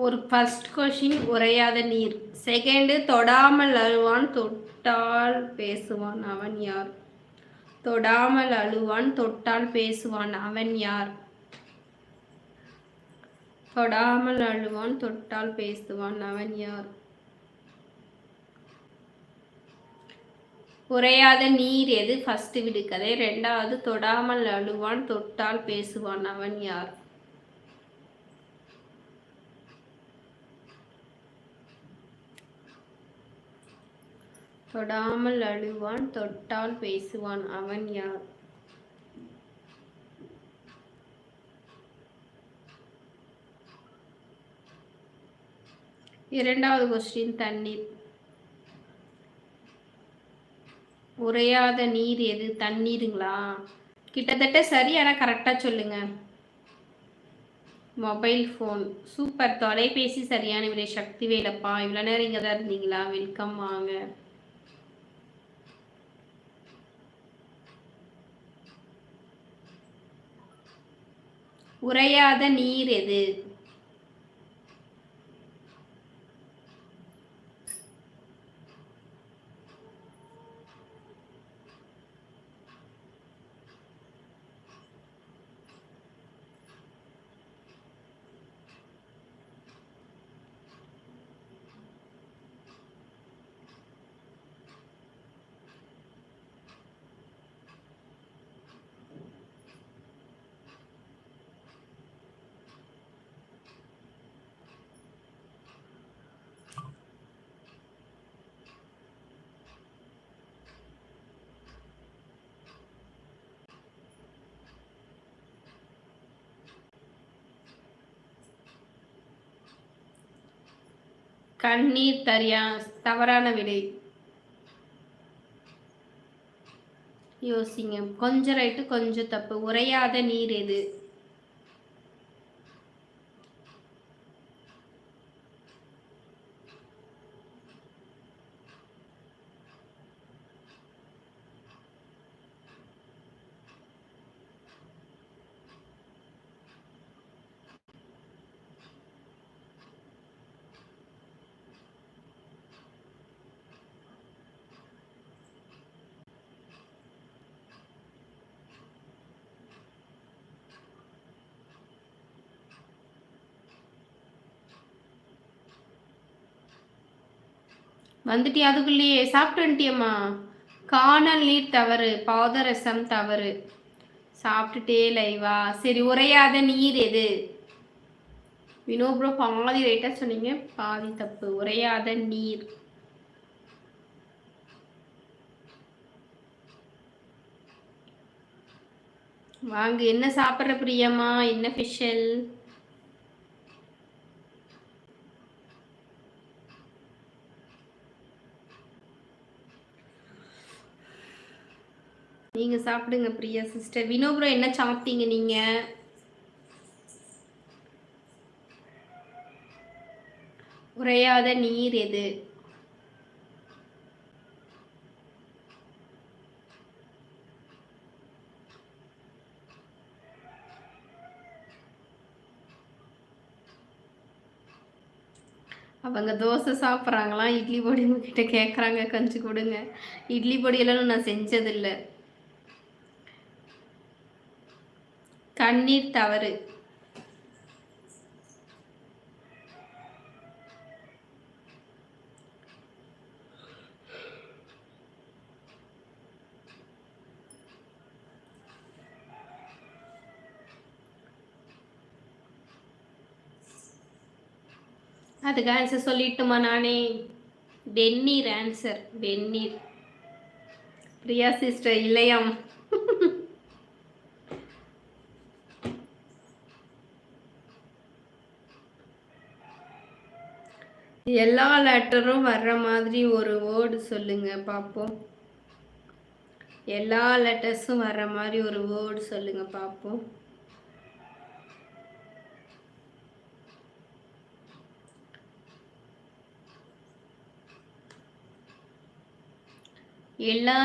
ஒரு first question உறையாத நீர். Second தொடாமல் அழுவான் தொட்டால் பேசுவான் அவன் யார்? தொடாமல் அழுவான் தொட்டால் பேசுவான் அவன் யார்? தொடாமல் அழுவான் தொட்டால் பேசுவான் அவன் யார்? உறையாத நீர் எது? ஃபர்ஸ்ட் விடுகதை. ரெண்டாவது தொடாமல் அழுவான் தொட்டால் பேசுவான் அவன் யார்? தொடாமல் அழுவான் தொட்டால் பேசுவான் அவன் யார்? இரண்டாவது கொஸ்டின் தண்ணீர். உறையாத நீர் எது? தண்ணீருங்களா? கிட்டத்தட்ட சரி, ஆனால் கரெக்டாக சொல்லுங்க. Mobile phone. சூப்பர். தொலைபேசி சரியான விடை. சக்தி வேலப்பா, இவ்வளோ நேரம் இங்கே தான் இருந்தீங்களா? வெல்கம், வாங்க. உறையாத நீர் எது? கண்ணீர். தவறான விடை. யோசிங்க. கொஞ்சம் ரைட்டு கொஞ்சம் தப்பு. உறையாத நீர் எது? வந்துட்டியா? அதுக்குள்ளேயே சாப்பிட்டு வந்துட்டியம்மா. காணல் நீர் தவறு. பாதரசம் தவறு. சாப்பிட்டுட்டே லைவா? சரி, உறையாத நீர் எது? வினோ ப்ரோ பாதி ரைட்டா சொன்னீங்க, பாதி தப்பு. உறையாத நீர். வாங்க, என்ன சாப்பிட்ற பிரியம்மா? என்ன ஸ்பெஷல்? நீங்க சாப்பிடுங்க பிரியா சிஸ்டர். வினோ ப்ரோ என்ன சாப்பிட்டீங்க நீங்க? உறையாத நீர் எது? அவங்க தோசை சாப்பிட்றாங்களாம். இட்லி பொடி உங்ககிட்ட கேட்குறாங்க, கொஞ்சம் கொடுங்க. இட்லி பொடியெல்லாம் நான் செஞ்சதில்லை. கண்ணீர் தவறு. அதுக்கு ஆன்சர் சொல்லிட்டுமா நானே? வெந்நீர் ஆன்சர். வெந்நீர். பிரியா சிஸ்டர் இல்லையாம். எல்லா லெட்டரும் வர்ற மாதிரி ஒரு வேர்டு சொல்லுங்க பார்ப்போம். எல்லா லெட்டர்ஸும் வர்ற மாதிரி ஒரு வேர்டு சொல்லுங்க பார்ப்போம். எல்லா